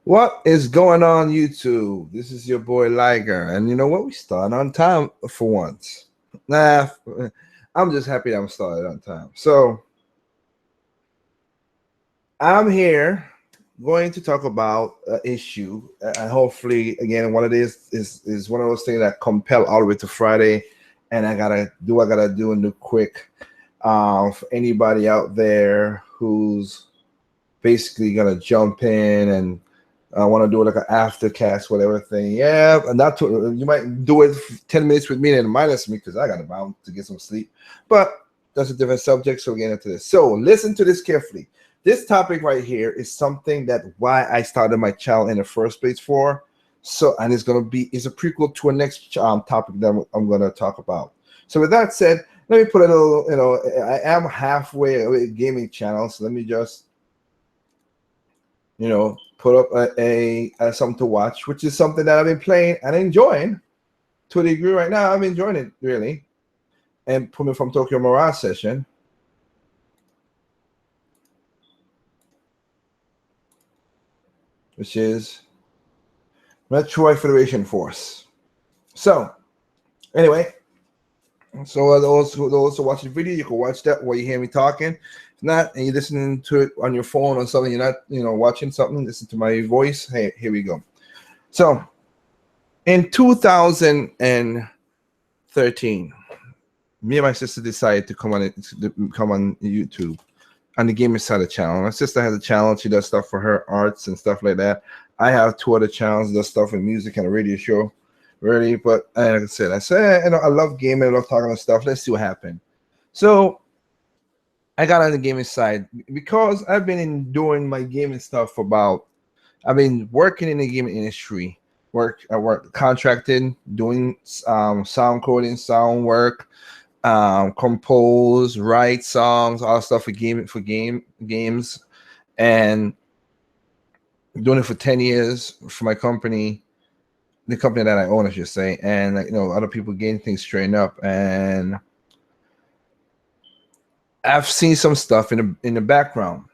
What is going on, YouTube? This is your boy Liger, and you know what? We started on time for once. Nah, I'm just happy that I'm started on time. So I'm here going to talk about an issue, and hopefully, again, what it is one of those things that compel all the way to Friday, and I gotta do what I gotta do and do quick. For anybody out there who's basically gonna jump in and I want to do like an aftercast, whatever thing. Yeah, not to, you might do it 10 minutes with me and minus me because I got bound to get some sleep. But that's a different subject, so we'll get into this. So listen to this carefully. This topic right here is something that why I started my channel in the first place for. So, and it's a prequel to a next topic that I'm gonna talk about. So with that said, let me put a little, I am halfway a gaming channel, so let me just put up a something to watch, which is something that I've been playing and enjoying to a degree right now. I'm enjoying it really. And put me from Tokyo Mirage Session. Which is Metroid Federation Force. So, anyway, so those who watch the video, you can watch that while you hear me talking. If not, and you're listening to it on your phone or something, you're not, watching something, listen to my voice. Hey, here we go. So, in 2013, me and my sister decided to come on YouTube on the gaming side of the channel. My sister has a channel; she does stuff for her arts and stuff like that. I have two other channels, does stuff in music and a radio show. Really, but like I said, I love gaming, I love talking about stuff. Let's see what happened. So I got on the gaming side because I've been doing my gaming stuff I've been working in the gaming industry. I work contracted, doing sound coding, sound work, compose, write songs, all stuff for games, and doing it for 10 years for my company. The company that I own, I should say, and other people getting things straightened up, and I've seen some stuff in the background.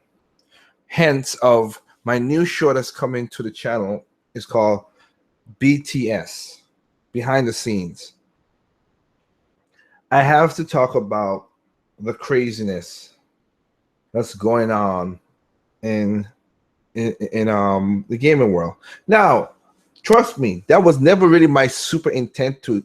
Hence, of my new show that's coming to the channel is called BTS Behind the Scenes. I have to talk about the craziness that's going on in the gaming world now. Trust me, that was never really my super intent to,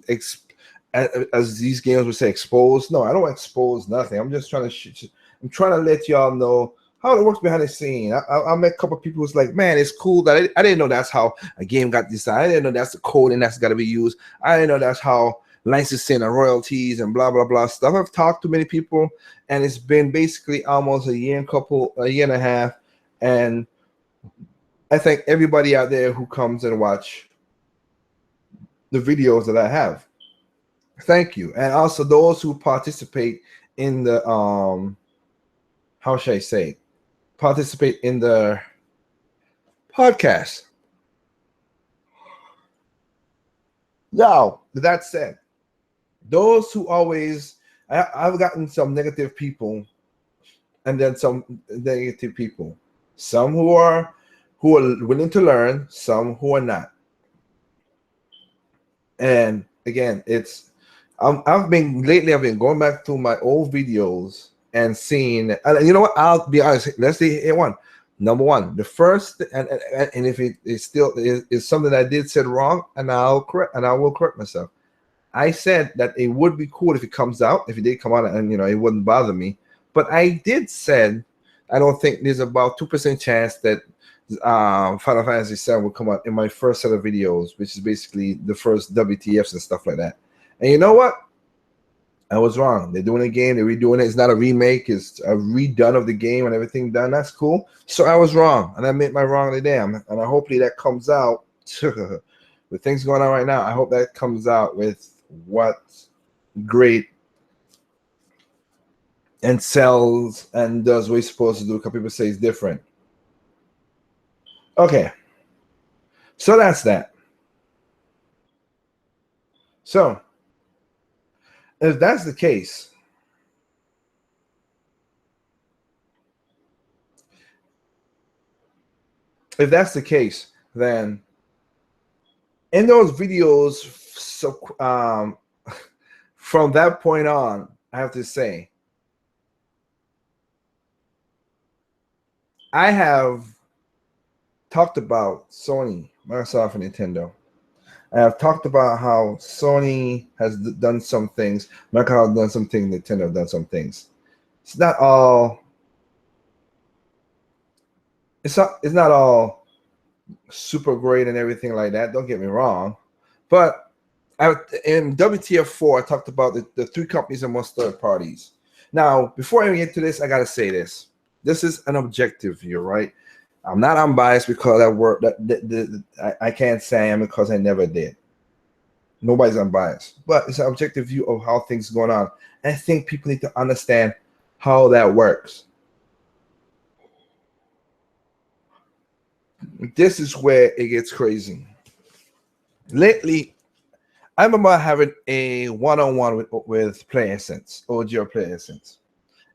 as these games would say, expose. No, I don't expose nothing. I'm just trying to, I'm trying to let y'all know how it works behind the scene. I met a couple of people who's like, man, it's cool that I didn't know that's how a game got designed. I didn't know that's the coding that's got to be used. I didn't know that's how licensing and royalties and blah, blah, blah stuff. I've talked to many people, and it's been basically almost a year and a half. And I thank everybody out there who comes and watch the videos that I have. Thank you. And also those who participate in the how should I say, participate in the podcast. Now, with that said, those who always, I've gotten some negative people and then some negative people. Some who are willing to learn, some who are not. And again, I've been going back to my old videos and seeing, and you know what? I'll be honest. Let's see here one. Number one, the first, and if it is still is something I did said wrong, and I will correct myself. I said that it would be cool if it comes out, if it did come out, and it wouldn't bother me. But I did said I don't think there's about 2% chance that Final Fantasy VII will come out in my first set of videos, which is basically the first WTFs and stuff like that. And you know what? I was wrong. They're doing a game. They're redoing it. It's not a remake. It's a redone of the game and everything done. That's cool. So I was wrong, and I admit my wrong today. And hopefully that comes out with things going on right now. I hope that comes out with what great and sells and does what it's supposed to do. Because people say it's different. Okay. So that's that. So if that's the case, then in those videos, so from that point on, I have to say, I have talked about Sony, Microsoft, and Nintendo. I have talked about how Sony has done some things, Microsoft has done some things, Nintendo has done some things. It's not all. It's not all super great and everything like that. Don't get me wrong, but in WTF4, I talked about the three companies and most third parties. Now, before I even get to this, I gotta say this. This is an objective view, right? I'm not unbiased because I work. I can't say I am because I never did. Nobody's unbiased, but it's an objective view of how things going on. And I think people need to understand how that works. This is where it gets crazy. Lately, I remember having a one-on-one with Play Essence, OG Play Essence.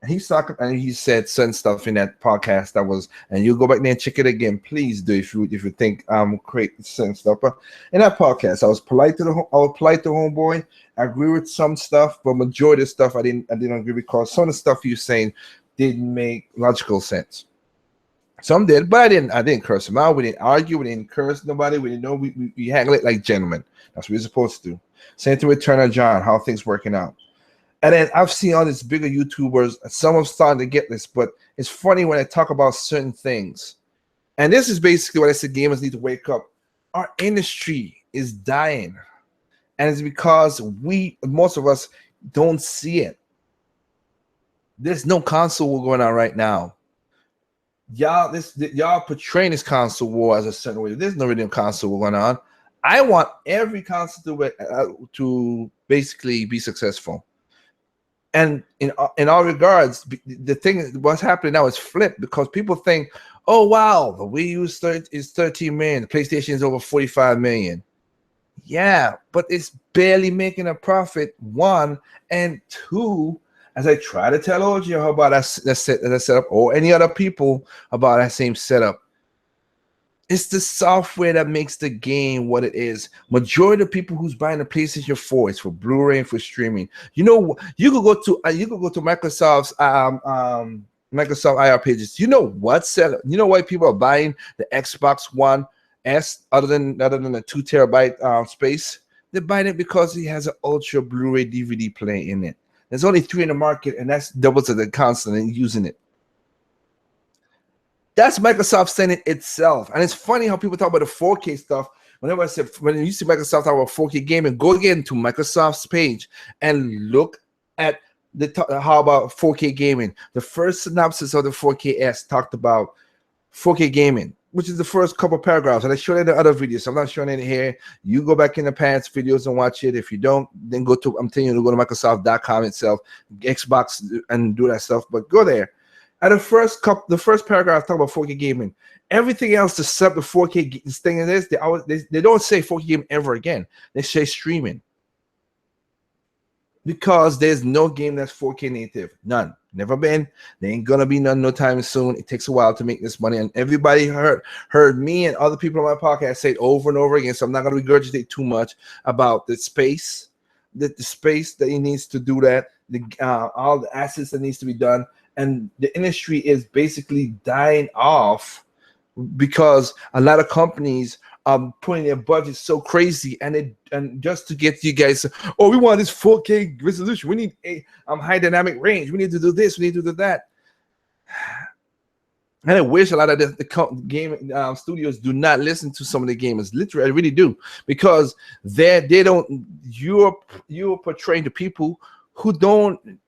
And he's talking, and he said certain stuff in that podcast that was, and you go back there and check it again. Please do if you think I'm creating certain stuff. But in that podcast, I was polite to homeboy. I agree with some stuff, but majority of stuff I didn't agree because some of the stuff he was saying didn't make logical sense. Some did, but I didn't curse him out. We didn't argue. We didn't curse nobody. We didn't know. We handle it like gentlemen. That's what we're supposed to do. Same thing with Turner John. How things working out. And then I've seen all these bigger YouTubers. Some have started to get this, but it's funny when I talk about certain things. And this is basically what I said: gamers need to wake up. Our industry is dying, and it's because most of us don't see it. There's no console war going on right now. Y'all portraying this console war as a certain way. There's no real console war going on. I want every console to basically be successful. And in all regards, the thing what's happening now is flipped because people think, oh wow, the Wii U is 13 million, the PlayStation is over 45 million. Yeah, but it's barely making a profit. One, and two, as I try to tell OG about that setup, or any other people about that same setup, it's the software that makes the game what it is. Majority of people who's buying the PlayStation 4 is for Blu-ray and for streaming. You know, you could go to Microsoft's Microsoft IR pages. You know what sell? You know why people are buying the Xbox One S other than the 2 terabyte space? They're buying it because it has an ultra Blu-ray DVD player in it. There's only 3 in the market, and that's double to the console and using it. That's Microsoft saying it itself. And it's funny how people talk about the 4K stuff. Whenever I said, when you see Microsoft talk about 4K gaming, go again to Microsoft's page and look at how about 4K gaming. The first synopsis of the 4KS talked about 4K gaming, which is the first couple paragraphs. And I showed it in the other videos. So I'm not showing it here. You go back in the past videos and watch it. If you don't, then I'm telling you to go to Microsoft.com itself, Xbox, and do that stuff. But go there. At the first paragraph talk about 4K gaming. Everything else except the 4K thing in this, they don't say 4K gaming ever again. They say streaming. Because there's no game that's 4K native. None. Never been. There ain't gonna be none no time soon. It takes a while to make this money. And everybody heard me and other people on my podcast say it over and over again. So I'm not gonna regurgitate too much about the space, the space that he needs to do that, all the assets that needs to be done. And the industry is basically dying off because a lot of companies are putting their budgets so crazy, and just to get you guys, oh, we want this 4K resolution, we need a high dynamic range, we need to do this, we need to do that. And I wish a lot of the game studios do not listen to some of the gamers. Literally, I really do, because you're portraying the people who don't.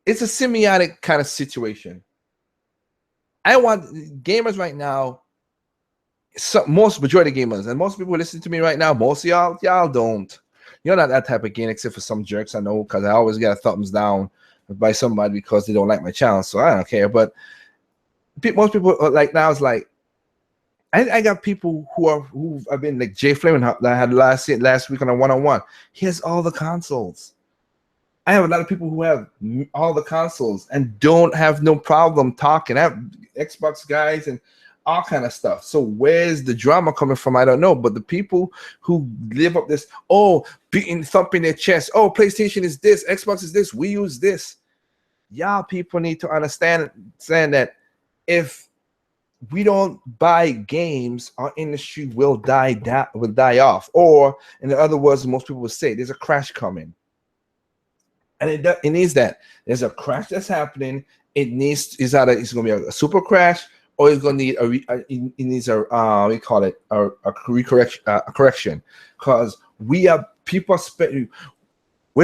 It's a symbiotic kind of situation. I want gamers right now, most majority of gamers, and most people who listen to me right now, most of y'all don't. You're not that type of gamer, except for some jerks I know, because I always get a thumbs down by somebody because they don't like my channel, so I don't care. But most people like now is like, I got people who have been like Jay Fleming that I had last week on a one-on-one. He has all the consoles. I have a lot of people who have all the consoles and don't have no problem talking. I have Xbox guys and all kind of stuff. So where's the drama coming from? I don't know. But the people who live up this, beating, thumping their chest, PlayStation is this, Xbox is this, we use this. Y'all people need to understand that if we don't buy games, our industry will die off. Or in other words, most people would say there's a crash coming. And it needs that. There's a crash that's happening. It's going to be a super crash, or it's going to need it needs a we call it a correction, because we're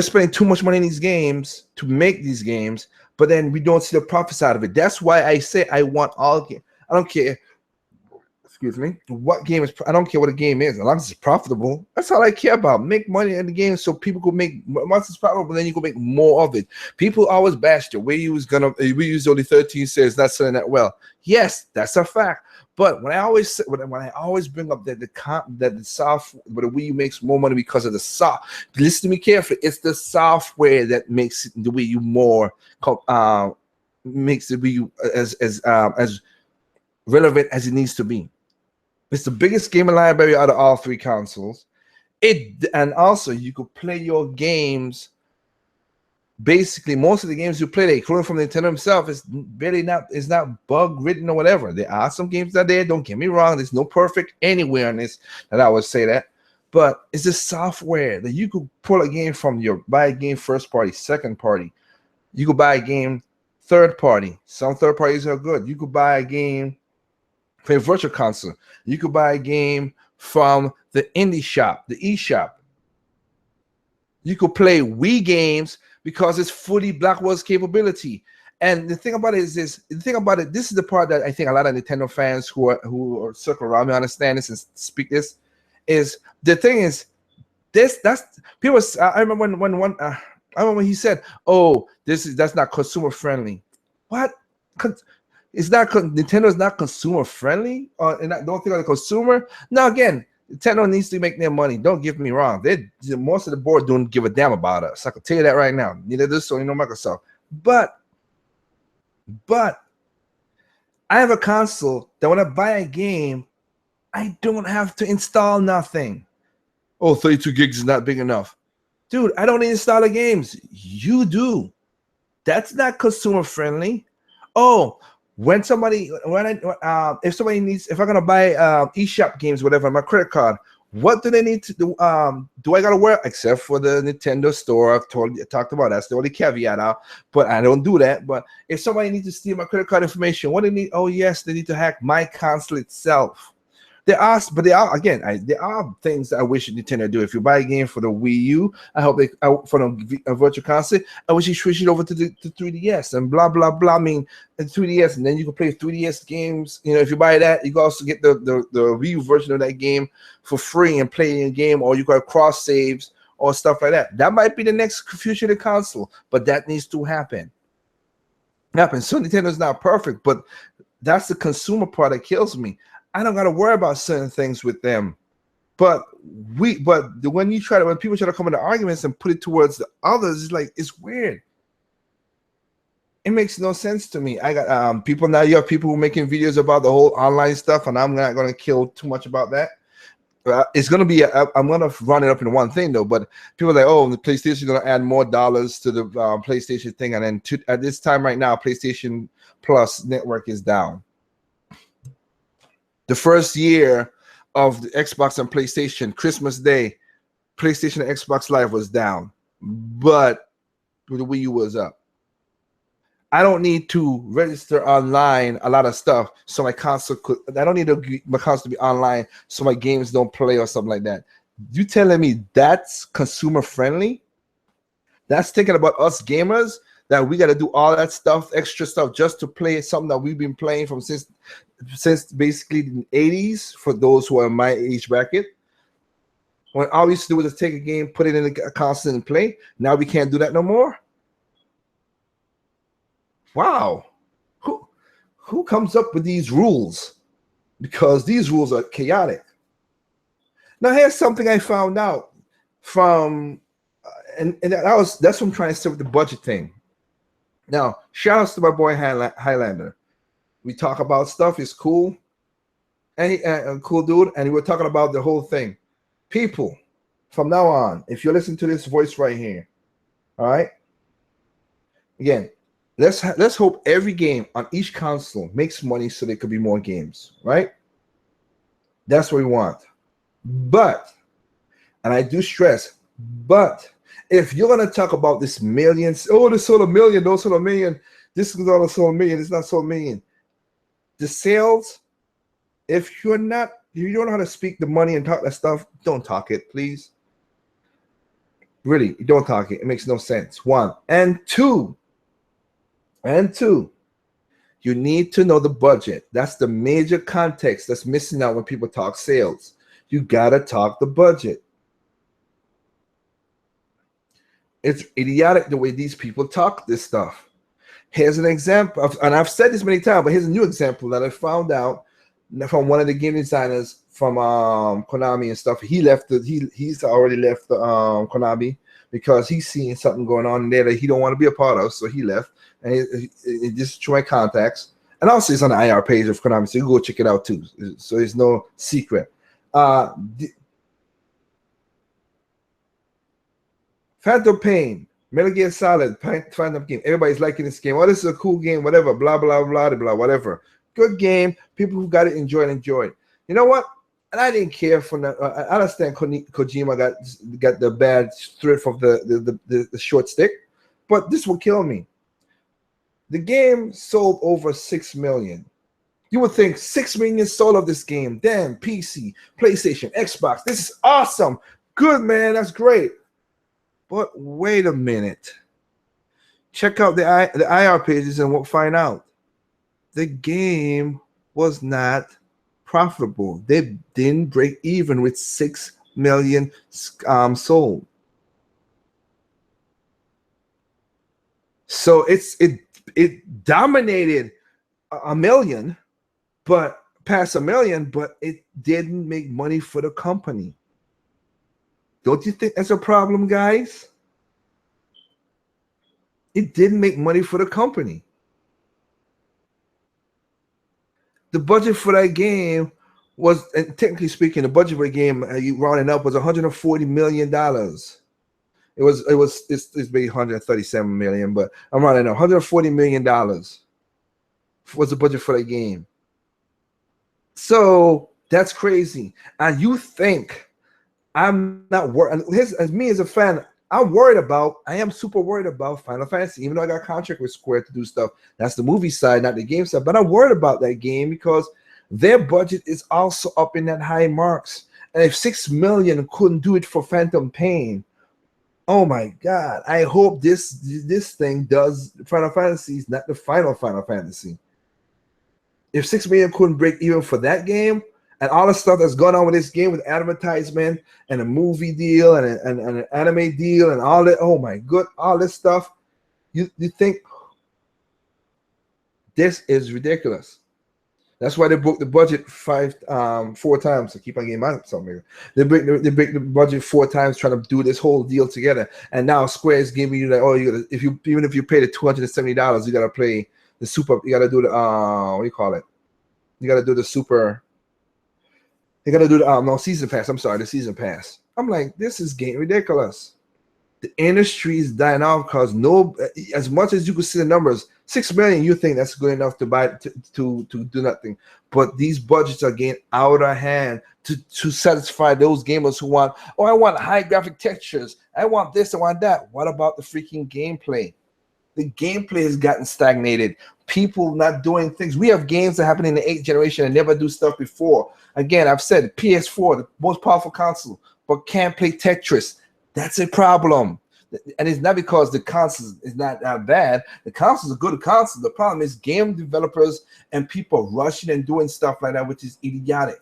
spending too much money in these games to make these games, but then we don't see the profits out of it. That's why I say I want all games. I don't care. Excuse me. What game is? I don't care what a game is, as long as it's profitable. That's all I care about. Make money in the game so people can make. Once it's profitable, then you can make more of it. People always bash the way we use only 13 says not selling that well. Yes, that's a fact. But when I always bring up that the software, the Wii U makes more money because of the soft. Listen to me carefully. It's the software that makes the Wii U more makes the Wii U as relevant as it needs to be. It's the biggest gaming library out of all three consoles. And also you could play your games. Basically, most of the games you play, including from Nintendo himself, is not bug ridden or whatever. There are some games out there. Don't get me wrong. There's no perfect anywhere on this that I would say that. But it's the software that you could pull a game from buy a game first party, second party. You could buy a game third party. Some third parties are good. You could buy a game from a virtual console. You could buy a game from the indie shop, the eShop. You could play Wii games because it's fully Blackwell's capability. And the thing about it is this. The thing about it, this is the part that I think a lot of Nintendo fans who are circle around me understand this and speak this. Is the thing is this? That's people. I remember when he said, that's not consumer friendly." What? It's not Nintendo is not consumer friendly, and I don't think of the consumer. Now again, Nintendo needs to make their money. Don't get me wrong. Most of the board don't give a damn about us. I can tell you that right now. Neither does Sony nor Microsoft. But I have a console that when I buy a game, I don't have to install nothing. 32 gigs is not big enough. Dude, I don't install the games. You do. That's not consumer friendly. If somebody needs, if I'm gonna buy eShop games, whatever, my credit card, what do they need to do? Do I gotta wear, except for the Nintendo store? I've talked about that's the only caveat out, but I don't do that. But if somebody needs to steal my credit card information, what do they need? Oh yes, they need to hack my console itself. There are things that I wish Nintendo do. If you buy a game for the Wii U, I hope for a virtual console, I wish you switch it over to 3DS and blah blah blah. I mean, 3DS, and then you can play 3DS games. If you buy that, you can also get the Wii U version of that game for free and play in a game, or you got cross saves or stuff like that. That might be the next future of the console, but that needs to happen. So Nintendo's not perfect, but that's the consumer part that kills me. I don't got to worry about certain things with them, but when people try to come into arguments and put it towards the others, it's weird. It makes no sense to me. I got people now. You have people who are making videos about the whole online stuff, and I'm not going to kill too much about that. It's going to be. I'm going to run it up in one thing though. But people are like, the PlayStation is going to add more dollars to the PlayStation thing, and then at this time right now, PlayStation Plus network is down. The first year of the Xbox and PlayStation, Christmas Day, PlayStation and Xbox Live was down, but the Wii U was up. I don't need to register online a lot of stuff so my console I don't need my console to be online so my games don't play or something like that. You telling me that's consumer friendly? That's thinking about us gamers, that we got to do all that stuff, extra stuff, just to play something that we've been playing since basically the 80s, for those who are in my age bracket. When all we used to do was just take a game, put it in a console and play. Now we can't do that no more. Wow. Who comes up with these rules? Because these rules are chaotic. Now here's something I found out from, and that's what I'm trying to say with the budget thing. Now, shout outs to my boy Highlander. We talk about stuff, it's cool. and a cool dude, and we were talking about the whole thing. People, from now on, if you listen to this voice right here, all right. Again, let's hope every game on each console makes money so there could be more games, right? That's what we want. But, and I do stress, but if you're gonna talk about this millions, oh, this sold a million, those sold a million, this is not sold a million, it's not sold a million. The sales, if you don't know how to speak the money and talk that stuff, don't talk it, please. Really, don't talk it. It makes no sense. One. And two, you need to know the budget. That's the major context that's missing out when people talk sales. You gotta talk the budget. It's idiotic the way these people talk this stuff. Here's an example, and I've said this many times, but here's a new example that I found out from one of the game designers from Konami and stuff. He left. He's already left Konami because he's seeing something going on in there that he don't want to be a part of. So he left, and he destroyed contacts. And also, it's on the IR page of Konami, so you go check it out too. So it's no secret. Phantom Pain, Metal Gear Solid, Phantom game. Everybody's liking this game. Oh, this is a cool game, whatever, blah, blah, blah, blah, whatever. Good game. People who got it enjoy it. You know what? And I didn't care for that. I understand Kojima got the bad thrift of the short stick, but this will kill me. The game sold over 6 million. You would think 6 million sold of this game. Damn, PC, PlayStation, Xbox. This is awesome. Good, man. That's great. But wait a minute. Check out the IR pages and we'll find out. The game was not profitable. They didn't break even with 6 million sold. So it dominated a million, but past a million, but it didn't make money for the company. Don't you think that's a problem, guys? It didn't make money for the company. The budget for that game was, and technically speaking, the budget for the game, you rounding up, was $140 million. It's maybe 137 million, but I'm rounding up. $140 million was the budget for that game. So that's crazy. And you think I'm not worried? As me as a fan, I am super worried about Final Fantasy, even though I got a contract with Square to do stuff. That's the movie side, not the game side. But I'm worried about that game because their budget is also up in that high marks. And if 6 million couldn't do it for Phantom Pain, oh my God! I hope this thing does. Final Fantasy is not the final Final Fantasy. If 6 million couldn't break even for that game, and all the stuff that's going on with this game, with advertisement and a movie deal and an anime deal and all that, oh my God, all this stuff, you think this is ridiculous. That's why they broke the budget 4 times. I keep on getting my something. They break the budget 4 times trying to do this whole deal together. And now Square is giving you like, oh, even if you pay the $270, you gotta play the super. You gotta do the what do you call it? You gotta do the super. You gotta do the season pass. I'm sorry, the season pass. I'm like, this is getting ridiculous. The industry is dying off because as much as you can see the numbers, 6 million, you think that's good enough to buy to do nothing. But these budgets are getting out of hand to satisfy those gamers who want, oh, I want high graphic textures. I want this, I want that. What about the freaking gameplay? The gameplay has gotten stagnated. People not doing things. We have games that happen in the 8th generation and never do stuff before. Again, I've said PS4, the most powerful console, but can't play Tetris. That's a problem. And it's not because the console is not that bad. The console is a good console. The problem is game developers and people rushing and doing stuff like that, which is idiotic.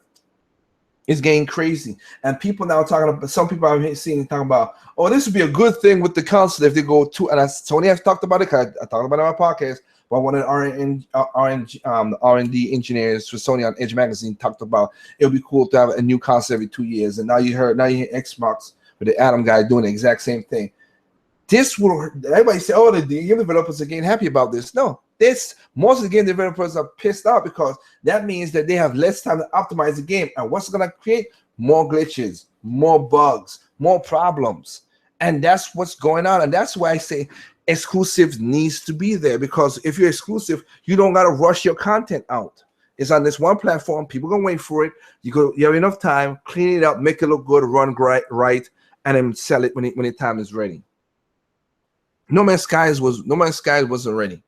It's getting crazy. And people now talking about, some people I've seen talking about, oh, this would be a good thing with the console if they go to, and Tony has talked about it, because I talked about it on my podcast, but one of the R&D engineers for Sony on Edge Magazine talked about it would be cool to have a new console every 2 years. And now you hear Xbox with the Atom guy doing the exact same thing. This will everybody say, oh, the game developers are getting happy about this. No, most of the game developers are pissed off because that means that they have less time to optimize the game. And what's going to create? More glitches, more bugs, more problems. And that's what's going on. And that's why I say exclusive needs to be there, because if you're exclusive, you don't got to rush your content out. It's on this one platform. People gonna wait for it. You have enough time, clean it up, make it look good, run right, and then sell it when the time is ready. No Man's Skies wasn't ready.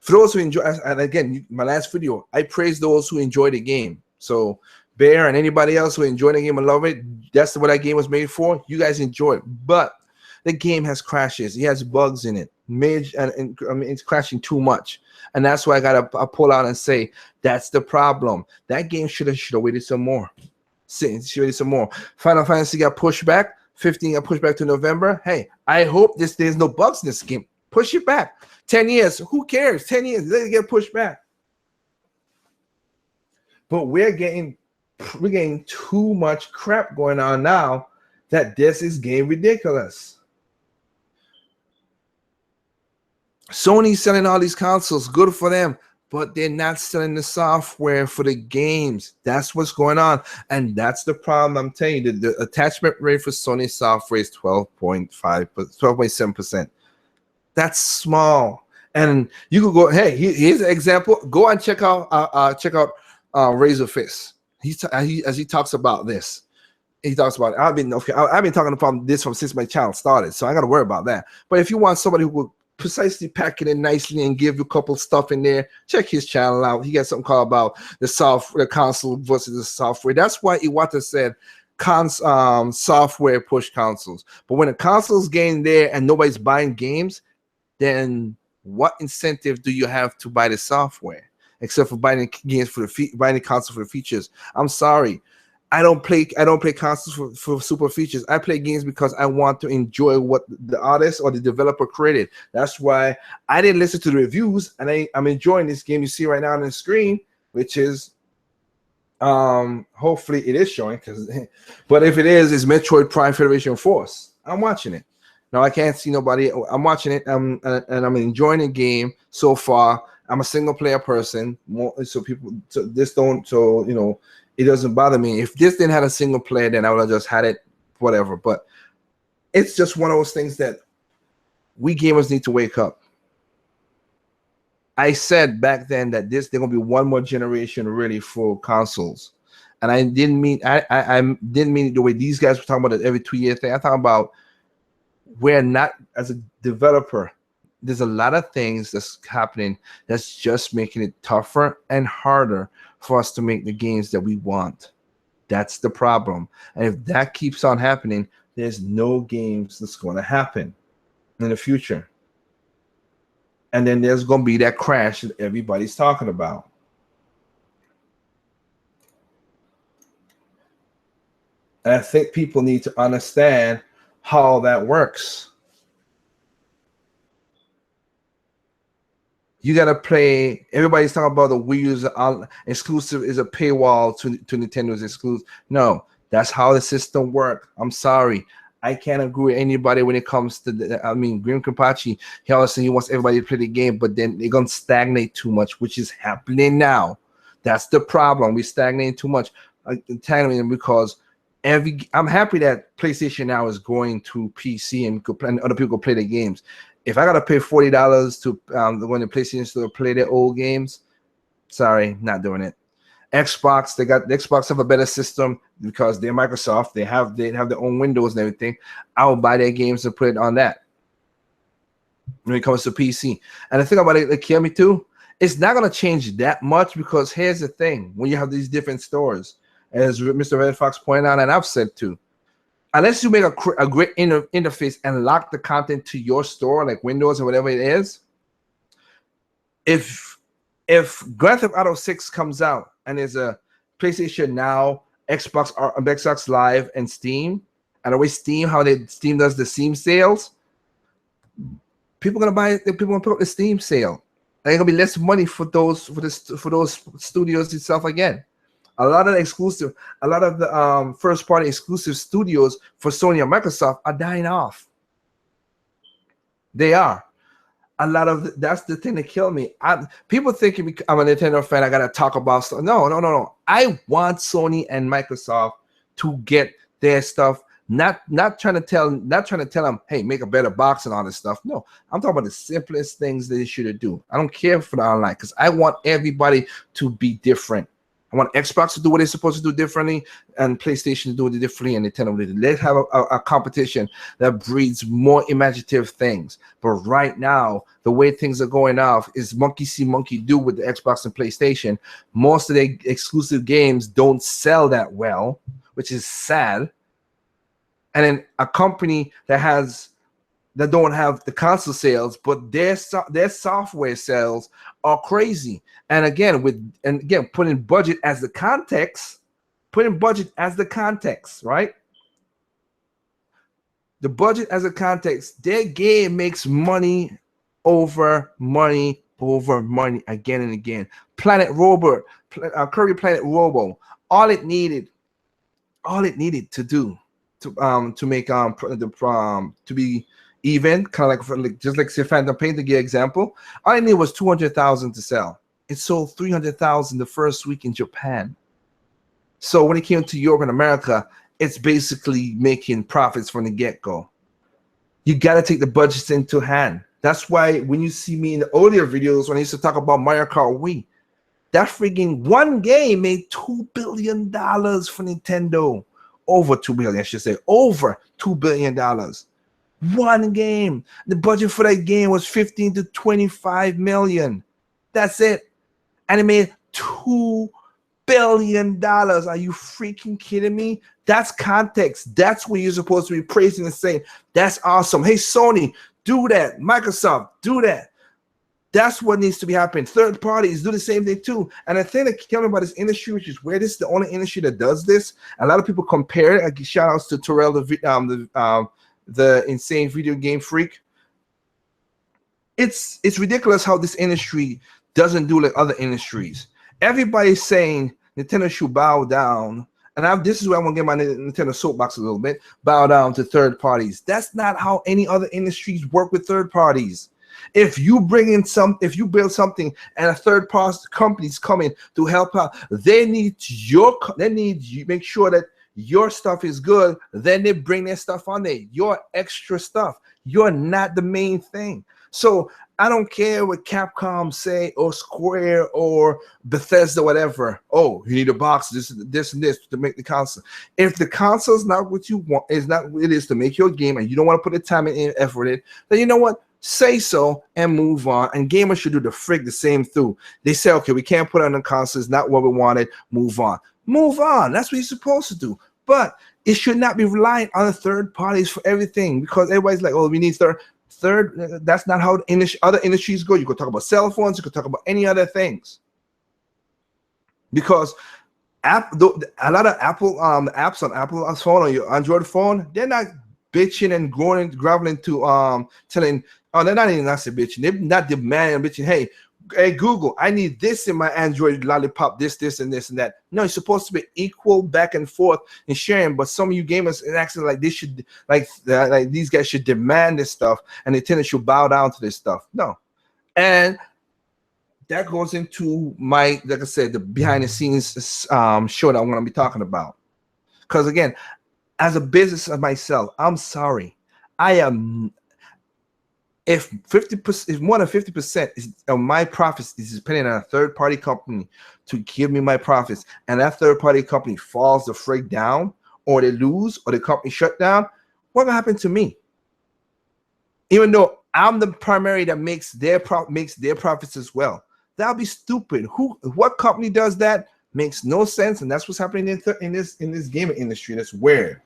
For those who enjoy, and again, my last video, I praise those who enjoy the game. So Bear and anybody else who enjoy the game and love it, that's what that game was made for. You guys enjoy it, but the game has crashes. It has bugs in it. It's crashing too much, and that's why I gotta pull out and say that's the problem. That game should have waited some more. Final Fantasy got pushed back. 15 got pushed back to November. Hey, I hope there's no bugs in this game. Push it back. 10 years. Who cares? 10 years. Let it get pushed back. But we're getting too much crap going on now that this is getting ridiculous. Sony's selling all these consoles, good for them, but they're not selling the software for the games. That's what's going on, and that's the problem. I'm telling you, the attachment rate for Sony software is 12.7%. That's small, and you could go. Hey, here's an example. Go and check out Razorface. As he talks about this. He talks about it. I've been talking about this since my channel started, so I got to worry about that. But if you want somebody who will precisely pack it in nicely and give you a couple stuff in there, check his channel out. He got something called about the console versus the software. That's why Iwata said software push consoles. But when the console's getting there and nobody's buying games, then what incentive do you have to buy the software except for buying games buying the console for the features? I'm sorry. I don't play consoles for super features. I play games because I want to enjoy what the artist or the developer created. That's why I didn't listen to the reviews, and I'm enjoying this game you see right now on the screen, which is hopefully it is showing, but if it is, it's Metroid Prime Federation Force. I'm watching it. Now I can't see nobody. I'm watching it, and I'm enjoying the game so far. I'm a single player person, it doesn't bother me. If this didn't have a single player, then I would have just had it, whatever. But it's just one of those things that we gamers need to wake up. I said back then that there's gonna be one more generation really for consoles, and I didn't mean I didn't mean the way these guys were talking about it every 2 year thing. I talking about we're not, as a developer, there's a lot of things that's happening that's just making it tougher and harder for us to make the games that we want. That's the problem. And if that keeps on happening, there's no games that's going to happen in the future. And then there's going to be that crash that everybody's talking about. And I think people need to understand how that works. You gotta play. Everybody's talking about the Wii U's exclusive is a paywall to Nintendo's exclusive. No, that's how the system works. I'm sorry, I can't agree with anybody when it comes to Grim Kapachi. He always says he wants everybody to play the game, but then they're gonna stagnate too much, which is happening now. That's the problem. We're stagnating too much, because I'm happy that PlayStation now is going to PC and other people play the games. If I gotta pay $40 to when the PlayStation Store play their old games, sorry, not doing it. Xbox, the Xbox have a better system because they're Microsoft. They have their own Windows and everything. I will buy their games and put it on that. When it comes to PC, and the thing about it, Kiyomi too, it's not gonna change that much, because here's the thing: when you have these different stores, as Mr. Red Fox pointed out, and I've said too. Unless you make a great interface and lock the content to your store, like Windows or whatever it is, if Grand Theft Auto 6 comes out and there's a PlayStation Now, Xbox Live, and Steam, and the way Steam does the Steam sales, people are gonna pick up the Steam sale. There's gonna be less money for those studios itself again. A lot of the first-party exclusive studios for Sony and Microsoft are dying off. They are. A lot of that's the thing that killed me. People thinking I'm a Nintendo fan, I gotta talk about stuff. No. I want Sony and Microsoft to get their stuff. Not trying to tell them, hey, make a better box and all this stuff. No, I'm talking about the simplest things they should do. I don't care for the online because I want everybody to be different. I want Xbox to do what they're supposed to do differently, and PlayStation to do it differently, and Nintendo. Let's have a competition that breeds more imaginative things. But right now, the way things are going off is monkey see, monkey do with the Xbox and PlayStation. Most of the exclusive games don't sell that well, which is sad. And then a company that don't have the console sales, but their software sales are crazy. And again, putting budget as the context, right? The budget as a context, their game makes money over money again and again. Planet Robot, Kirby Planet Robo, all it needed to do to make to be even, kind of like just like say Phantom Pain to give example, all I needed was 200,000 to sell. It sold 300,000 the first week in Japan. So when it came to Europe and America, it's basically making profits from the get-go. You got to take the budgets into hand. That's why when you see me in the earlier videos when I used to talk about Mario Kart Wii, that freaking one game made $2 billion for Nintendo. Over $2 billion, I should say. Over $2 billion. One game. The budget for that game was 15 to 25 million. That's it. And it made $2 billion. Are you freaking kidding me? That's context. That's what you're supposed to be praising and saying. That's awesome. Hey, Sony, do that. Microsoft, do that. That's what needs to be happening. Third parties do the same thing too. And the thing that kills me about this industry, which is where this is the only industry that does this. A lot of people compare it. I give shout outs to Terrell, the insane video game freak. It's ridiculous how this industry doesn't do like other industries. Everybody's saying Nintendo should bow down. And this is where I want to get my Nintendo soapbox a little bit. Bow down to third parties. That's not how any other industries work with third parties. If you build something and a third party company's coming to help out, they need you make sure that your stuff is good. Then they bring their stuff on there. Your extra stuff. You're not the main thing. So I don't care what Capcom say or Square or Bethesda, whatever. Oh, you need a box, this and this to make the console. If the console is not what you want, is not what it is to make your game, and you don't want to put the time and effort in, then you know what? Say so and move on. And gamers should do the same through. They say, okay, we can't put it on the console. It's not what we wanted. Move on. Move on. That's what you're supposed to do. But it should not be relying on the third parties for everything, because everybody's like, oh, we need third. That's not how other industries go. You could talk about cell phones. You could talk about any other things. Because a lot of Apple apps on Apple phone or your Android phone, they're not bitching and groveling to telling. Oh, they're not even bitching. They're not demanding bitching. Hey, Google, I need this in my Android lollipop, this, and this, and that. No, it's supposed to be equal back and forth and sharing. But some of you gamers are acting like this should, like these guys should demand this stuff, and Nintendo should bow down to this stuff. No, and that goes into my, like I said, the behind the scenes show that I'm going to be talking about. Because again, as a business of myself, I'm sorry, I am. If 50%, if more than 50% of my profits is depending on a third-party company to give me my profits, and that third-party company falls the frig down, or they lose, or the company shut down, what will happen to me? Even though I'm the primary that makes their profits as well, that'll be stupid. What company does that? Makes no sense, and that's what's happening in this gaming industry. That's weird.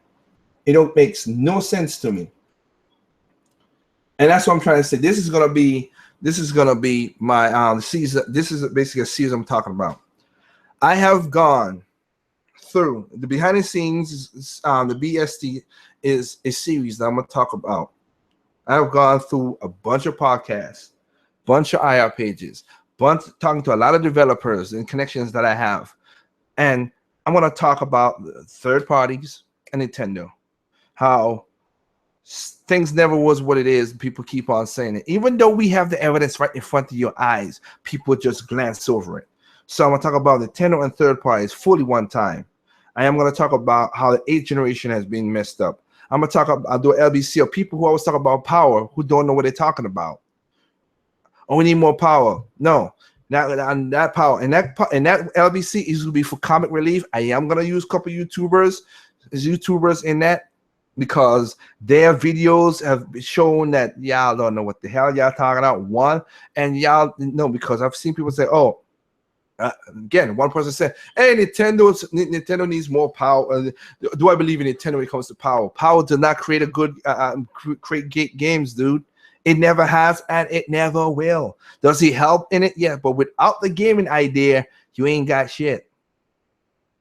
It makes no sense to me. And that's what I'm trying to say. This is gonna be my season. This is basically a season I'm talking about. I have gone through the behind the scenes. The BSD is a series that I'm gonna talk about. I've gone through a bunch of podcasts, bunch of IR pages, talking to a lot of developers and connections that I have, and I'm gonna talk about third parties and Nintendo, how Things never was what it is. People keep on saying it. Even though we have the evidence right in front of your eyes, people just glance over it. So I'm going to talk about Nintendo and third parties fully one time. I am going to talk about how the 8th generation has been messed up. I'm going to talk about, I'll do LBC, or people who always talk about power who don't know what they're talking about. Oh, we need more power. No, not that power. And that LBC is going to be for comic relief. I am going to use a couple YouTubers in that, because their videos have shown that y'all don't know what the hell y'all talking about. One, and y'all know, because I've seen people say, oh, again, one person said, hey, Nintendo needs more power. Do I believe in Nintendo when it comes to power? Power does not create a good create games, dude. It never has, and it never will. Does it help in it? Yeah, but without the gaming idea, you ain't got shit.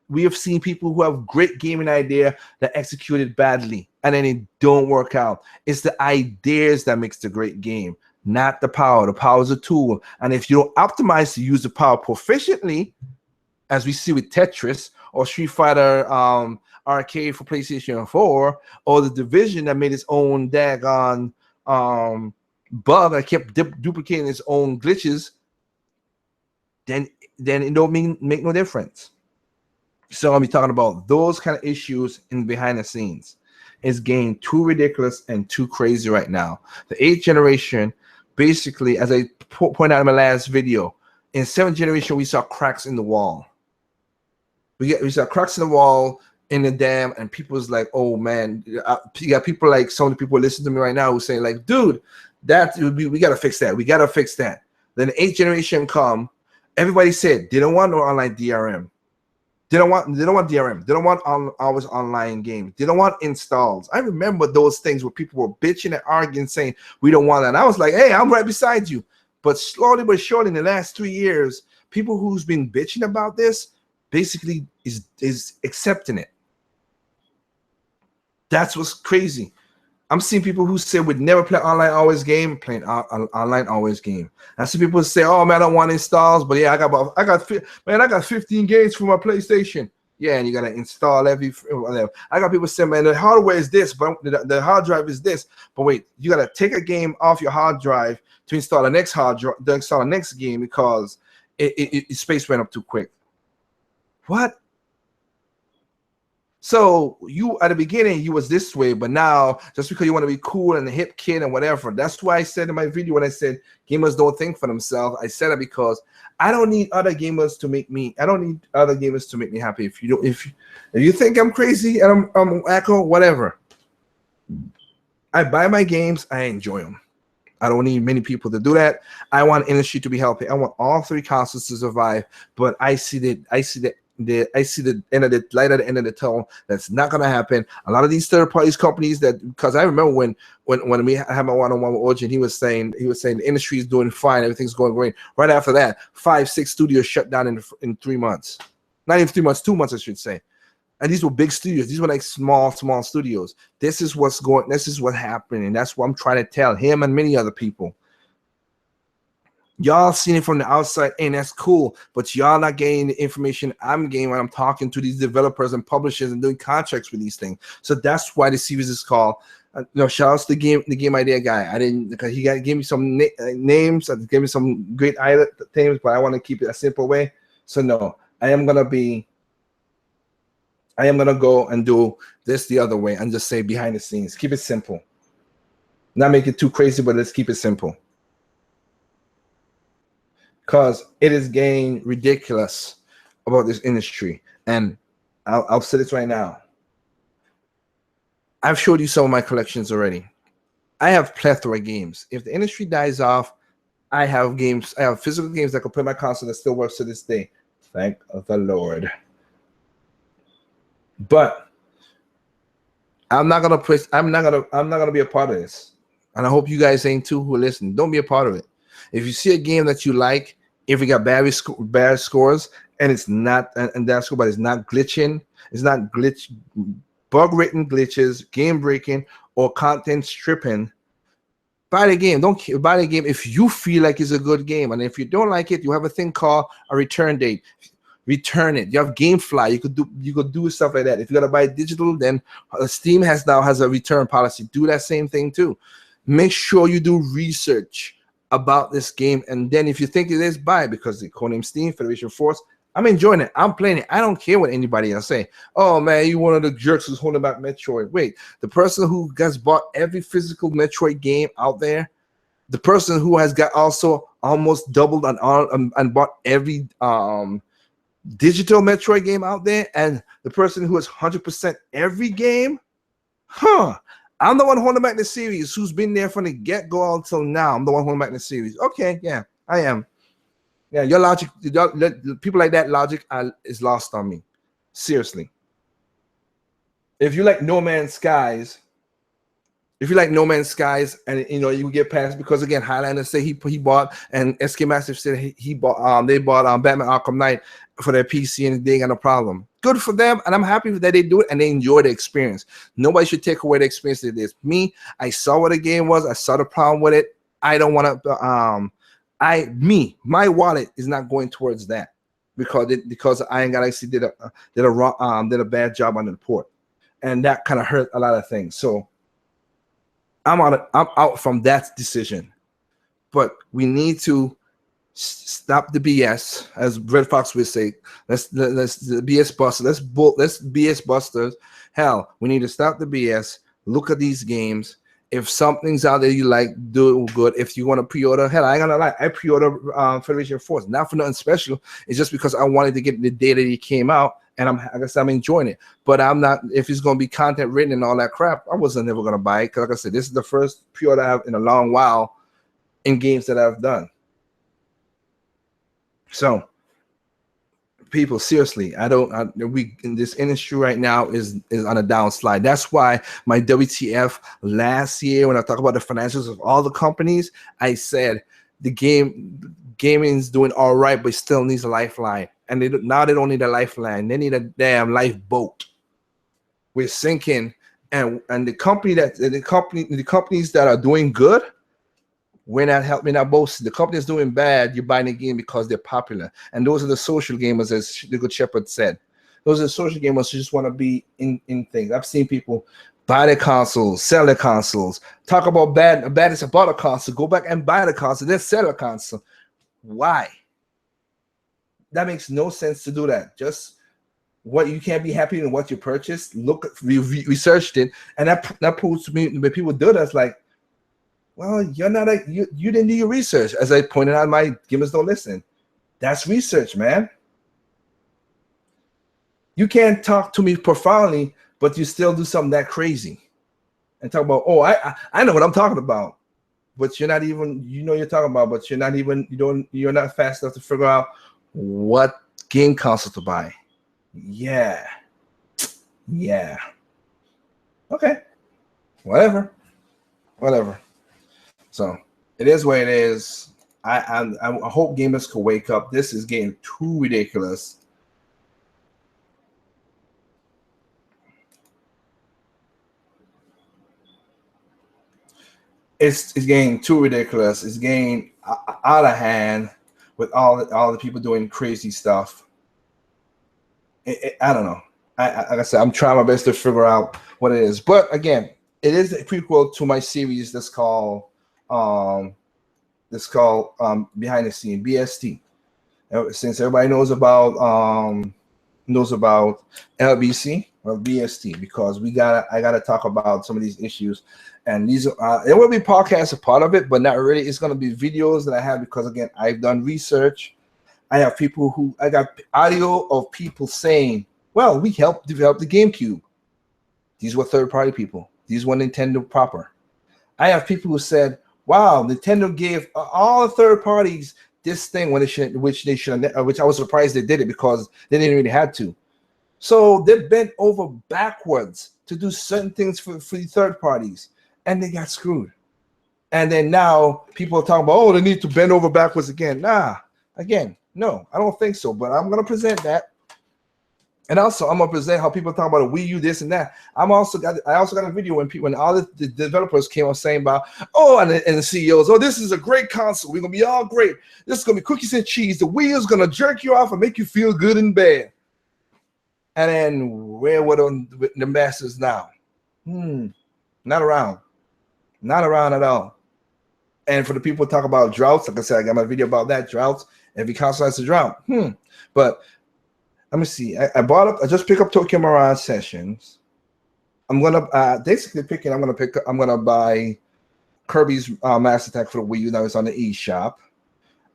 We have seen people who have great gaming idea that executed badly, and then it don't work out. It's the ideas that makes the great game, not the power. The power is a tool, and if you don't optimize to use the power proficiently, as we see with Tetris or Street Fighter Arcade for PlayStation 4, or the Division that made its own daggone bug that kept duplicating its own glitches, then it don't make no difference. So I'll be talking about those kind of issues in behind the scenes. It's getting too ridiculous and too crazy right now. The 8th generation, basically, as I pointed out in my last video, in 7th generation, we saw cracks in the wall. We saw cracks in the wall in the dam, and people was like, oh man, you got people like some of the people listening to me right now who saying like, dude, we got to fix that. We got to fix that. Then the 8th generation come, everybody said they don't want no online DRM. They don't want DRM. They don't want always online games. They don't want installs. I remember those things where people were bitching and arguing, saying we don't want that. And I was like, hey, I'm right beside you. But slowly but surely, in the last 3 years, people who's been bitching about this basically is accepting it. That's what's crazy. I'm seeing people who say would never play online always game, playing online always game. I see people say, "Oh man, I don't want installs," but yeah, I got 15 games for my PlayStation. Yeah, and you gotta install every. I got people saying, "Man, the hardware is this, but the hard drive is this." But wait, you gotta take a game off your hard drive to install the next hard drive, to install the next game, because space went up too quick. What? So you at the beginning you was this way, but now just because you want to be cool and a hip kid and whatever. That's why I said in my video when I said gamers don't think for themselves. I said it because I don't need other gamers to make me. I don't need other gamers to make me happy. If you think I'm crazy and I'm echo, whatever. I buy my games. I enjoy them. I don't need many people to do that. I want industry to be healthy. I want all 3 consoles to survive. But I see the end of the light at the end of the tunnel. That's not gonna happen. A lot of these third parties companies because I remember when we had my one-on-one with Origin, he was saying the industry is doing fine, everything's going great. Right after that, 5-6 studios shut down in 3 months. Not even 3 months, 2 months, I should say. And these were big studios. These were like small studios. This is what's happening. And that's what I'm trying to tell him and many other people. Y'all seen it from the outside, and that's cool, but y'all not getting the information I'm getting when I'm talking to these developers and publishers and doing contracts with these things. So that's why the series is called. Shout out to the game idea guy. I didn't, because he gave me some names, gave me some great things, but I want to keep it a simple way. So no, I am gonna go and do this the other way and just say behind the scenes. Keep it simple. Not make it too crazy, but let's keep it simple. Because it is getting ridiculous about this industry. And I'll say this right now. I've showed you some of my collections already. I have plethora of games. If the industry dies off, I have games. I have physical games that can play my console that still works to this day. Thank the Lord. But I'm not gonna be a part of this. And I hope you guys ain't too who listen. Don't be a part of it. If you see a game that you like, if it got bad scores and it's not, and that's cool, but it's not glitching, it's not bug-written glitches, game breaking, or content stripping, buy the game. Don't buy the game if you feel like it's a good game, and if you don't like it, you have a thing called a return date. return it. You have GameFly. You could do stuff like that. If you're gonna buy digital, then Steam now has a return policy. Do that same thing too. Make sure you do research about this game, and then if you think it is, buy it, because the codename Steam, Federation Force. I'm enjoying it. I'm playing it. I don't care what anybody else say. Oh man, you one of the jerks who's holding back Metroid. Wait, the person who has bought every physical Metroid game out there, the person who has got also almost doubled and bought every digital Metroid game out there, and the person who has 100% every game, I'm the one holding back the series, who's been there from the get-go until now. I'm the one holding back the series. Okay, yeah, I am. Yeah, your logic, people like that logic is lost on me. Seriously. If you like No Man's Skies, and you get past, because again, Highlander said he bought, and SK Massive said he bought, they bought Batman Arkham Knight for their PC, and they ain't got no problem. Good for them, and I'm happy that they do it and they enjoy the experience. Nobody should take away the experience that it is. Me, I saw what the game was. I saw the problem with it. I don't want to. My wallet is not going towards that because I ain't got actually did a bad job on the port, and that kind of hurt a lot of things. So I'm out from that decision. But we need to stop the BS, as Red Fox would say. Let's the BS busters. Let's BS busters. Hell, we need to stop the BS. Look at these games. If something's out there you like, do it good. If you want to pre-order, hell, I ain't gonna lie, I pre-order Federation Force, not for nothing special. It's just because I wanted to get the day that it came out, and I guess I'm enjoying it. But I'm not. If it's gonna be content written and all that crap, I wasn't never gonna buy it, because like I said, this is the first pre-order I have in a long while in games that I've done. So, people, seriously, we in this industry right now is on a downslide. That's why my WTF last year, when I talk about the financials of all the companies, I said the gaming's doing all right, but still needs a lifeline. And now they don't need a lifeline; they need a damn lifeboat. We're sinking, and the companies that are doing good, we're not boasting. The company is doing bad, you're buying a game because they're popular. And those are the social gamers, as the Good Shepherd said. Those are the social gamers who just want to be in things. I've seen people buy their consoles, sell their consoles, talk about badness about a console, go back and buy the console, then sell a console. Why? That makes no sense to do that. Just what you can't be happy in what you purchased. We researched it, and that proves to me when people do that, it's like, well, you're not you didn't do your research. As I pointed out, my Gamers Don't Listen. That's research, man. You can't talk to me profoundly, but you still do something that crazy and talk about, oh, I know what I'm talking about, but you're not even, you're talking about, but you're not even, you're not fast enough to figure out what game console to buy. Yeah. Okay. Whatever. So it is what it is. I hope gamers could wake up. This is getting too ridiculous. It's getting too ridiculous. It's getting out of hand with all the people doing crazy stuff. I don't know. Like I said, I'm trying my best to figure out what it is. But again, it is a prequel to my series that's called Behind the Scene, BST. Since everybody knows about LBC or BST, because I gotta talk about some of these issues, and these there will be podcasts a part of it, but not really. It's gonna be videos that I have, because again, I've done research. I got audio of people saying, well, we helped develop the GameCube. These were third-party people. These were Nintendo proper. I have people who said, wow, Nintendo gave all the third parties this thing when which I was surprised they did it, because they didn't really have to. So they bent over backwards to do certain things for the third parties, and they got screwed. And then now people are talking about, oh, they need to bend over backwards again. No, I don't think so. But I'm gonna present that. And also, I'm gonna present how people talk about a Wii U, this and that. I also got a video when all the developers came up saying about, oh, and the CEOs, oh, this is a great console. We're gonna be all great. This is gonna be cookies and cheese. The Wii U is gonna jerk you off and make you feel good and bad. And then where were the masses now? Not around. Not around at all. And for the people who talk about droughts, like I said, I got my video about that, droughts. Every console has a drought. But let me see. I just picked up Tokyo Mirage Sessions. I'm gonna basically picking. I'm gonna buy Kirby's Master Attack for the Wii U. Now it's on the eShop.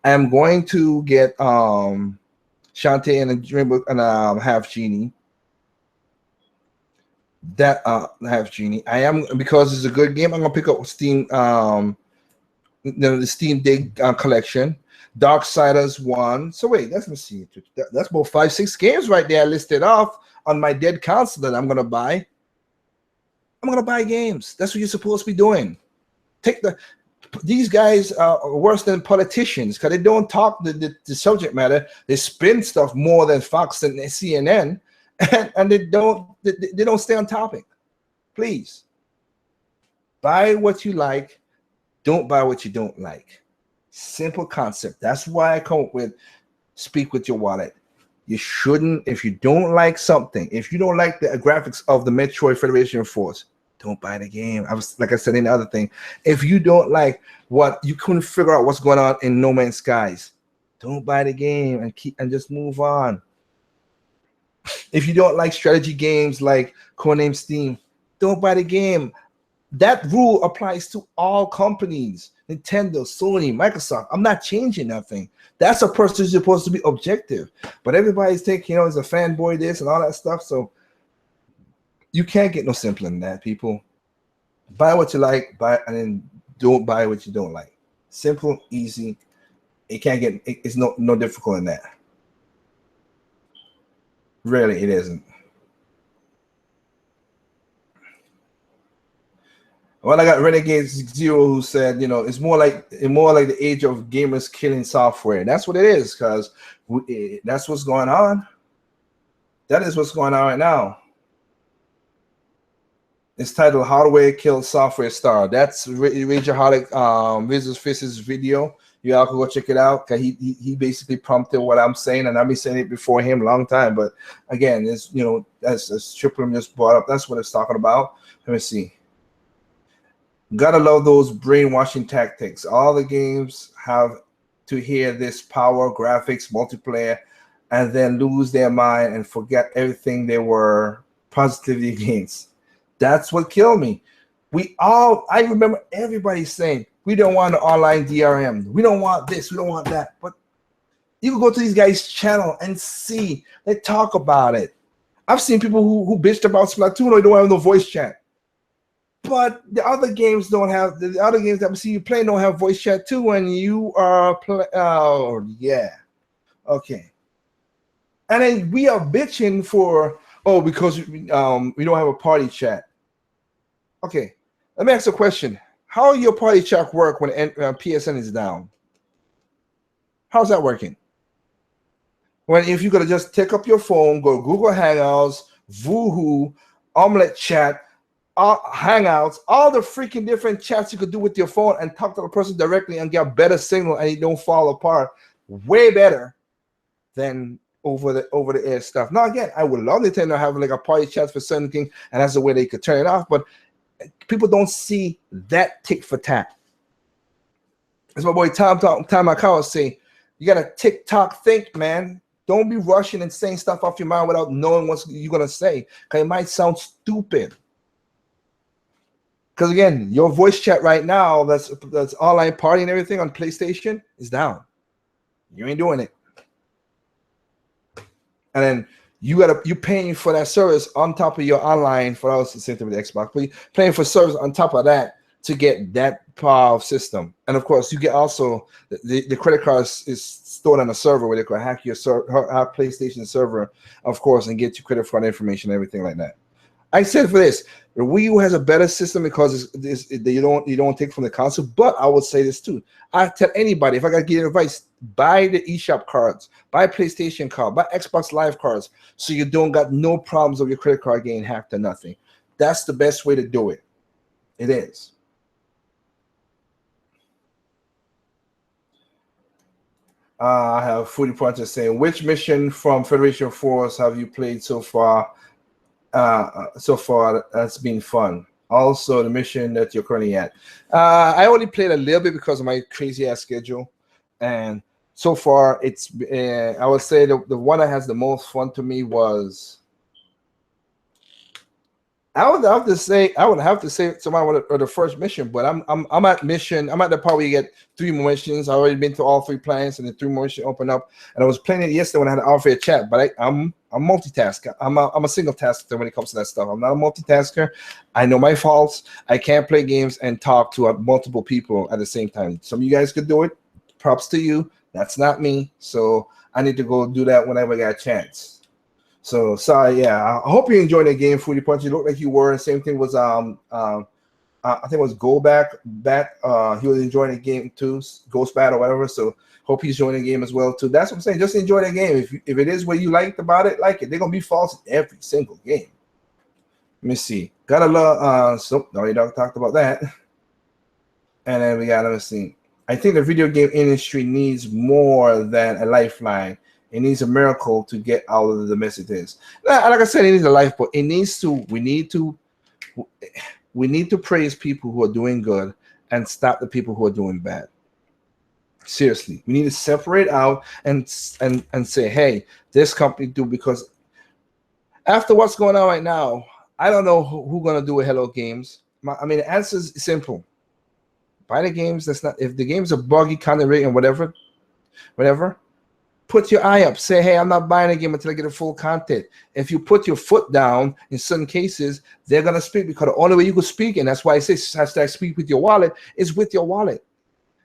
I'm going to get Shantae and a Dreambook and Half Genie. That Half Genie. I am, because it's a good game, I'm gonna pick up Steam the Steam Dig collection. Darksiders 1. So wait, let me see. That's about 5-6 games right there listed off on my dead console that I'm gonna buy. I'm gonna buy games. That's what you're supposed to be doing. These guys are worse than politicians because they don't talk the subject matter. They spin stuff more than Fox and CNN, and they don't stay on topic. Please buy what you like. Don't buy what you don't like. Simple concept. That's why I come up with speak with your wallet. You shouldn't, if you don't like something, if you don't like the graphics of the Metroid Federation Force, don't buy the game. Like I said in the other thing, if you don't like what you couldn't figure out what's going on in No Man's Skies, don't buy the game and just move on. If you don't like strategy games like Codename Steam, don't buy the game. That rule applies to all companies. Nintendo, Sony, Microsoft. I'm not changing nothing. That's a person who's supposed to be objective. But everybody's thinking, is a fanboy this and all that stuff. So you can't get no simpler than that, people. Buy what you like, and then don't buy what you don't like. Simple, easy. It's no difficult than that. Really, it isn't. Well, I got Renegades Zero who said, it's more like the age of gamers killing software. That's what it is, because that's what's going on. That is what's going on right now. It's titled "Hardware Kills Software Star." That's Razorholic Razorface's video. You all can go check it out, because he basically prompted what I'm saying, and I've been saying it before him a long time. But again, it's as Triple M just brought up, that's what it's talking about. Let me see. Gotta love those brainwashing tactics. All the games have to hear this power, graphics, multiplayer, and then lose their mind and forget everything they were positively against. That's what killed me. I remember everybody saying, we don't want an online DRM. We don't want this. We don't want that. But you can go to these guys' channel and see. They talk about it. I've seen people who bitched about Splatoon or they don't have no voice chat. But the other games don't have, the other games that we see you play don't have voice chat too when you are oh, yeah. Okay. And then we are bitching for, because we don't have a party chat. Okay. Let me ask a question. How your party chat work when PSN is down? How's that working? If you're going to just take up your phone, go to Google Hangouts, Woohoo, Omelette Chat, Hangouts, all the freaking different chats you could do with your phone and talk to the person directly and get a better signal and it don't fall apart, way better than over the air stuff. Now again, I would love Nintendo to have like a party chat for certain things, and that's the way they could turn it off. But people don't see that tick for tat. As my boy Tom Akawa say, you gotta tick-tock think, man. Don't be rushing and saying stuff off your mind without knowing what you're gonna say, because it might sound stupid. Because again, your voice chat right now, that's online party and everything on PlayStation, is down. You ain't doing it. And then you paying for that service on top of your online, for us the same thing with the Xbox, but you're paying for service on top of that to get that power of system. And of course, you get also the credit card is stored on a server where they could hack your PlayStation server, of course, and get your credit card information and everything like that. I said for this, the Wii U has a better system because you don't take from the console. But I would say this too. I tell anybody, if I gotta give you advice, buy the eShop cards, buy PlayStation card, buy Xbox Live cards, so you don't got no problems of your credit card getting hacked or nothing. That's the best way to do it. It is. I have Foodie Project saying, which mission from Federation Force have you played so far? So far, that's been fun. Also, the mission that you're currently at. I only played a little bit because of my crazy ass schedule, and so far, it's. I would say the one that has the most fun to me was. I would have to say someone or the first mission, but I'm at mission. I'm at the part where you get 3 more missions. I already been to all 3 planets, and the 3 more missions open up. And I was playing it yesterday when I had an off-air chat. But I'm multitasker. I'm a single tasker when it comes to that stuff. I'm not a multitasker. I know my faults. I can't play games and talk to multiple people at the same time. Some of you guys could do it. Props to you. That's not me. So I need to go do that whenever I get a chance. So sorry, yeah. I hope you enjoyed the game, Foodie Punch. You looked like you were. Same thing was I think it was Bat. He was enjoying the game too, Ghost Bat or whatever. So hope he's enjoying the game as well too. That's what I'm saying. Just enjoy the game. If it is what you liked about it, like it. They're gonna be false in every single game. Let me see. Gotta love. So already talked about that. And then we got. Let me see. I think the video game industry needs more than a lifeline. It needs a miracle to get out of the mess it is. Like I said, it needs a life, but it needs to. We need to praise people who are doing good and stop the people who are doing bad. Seriously, we need to separate out and say, hey, this company do, because after what's going on right now, I don't know who's gonna do with Hello Games. I mean, the answer is simple: buy the games. That's not, if the games are buggy, kind of rigged, and whatever. Put your eye up. Say, hey, I'm not buying a game until I get the full content. If you put your foot down, in certain cases, they're going to speak, because the only way you can speak, and that's why I say hashtag speak with your wallet, is with your wallet.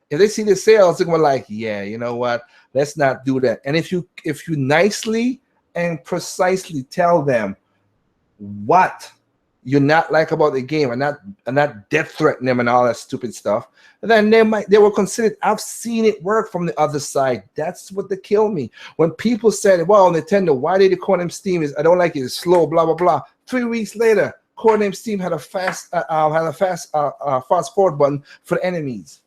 If they see the sales, they're going to be like, yeah, you know what? Let's not do that. And if you nicely and precisely tell them what you not like about the game and not death threaten them and all that stupid stuff, then they will consider it. I've seen it work from the other side. That's what they kill me. When people said, well, Nintendo, why did they call them Steam? I don't like it, it's slow, blah blah blah. 3 weeks later, codename Steam had a fast forward button for enemies.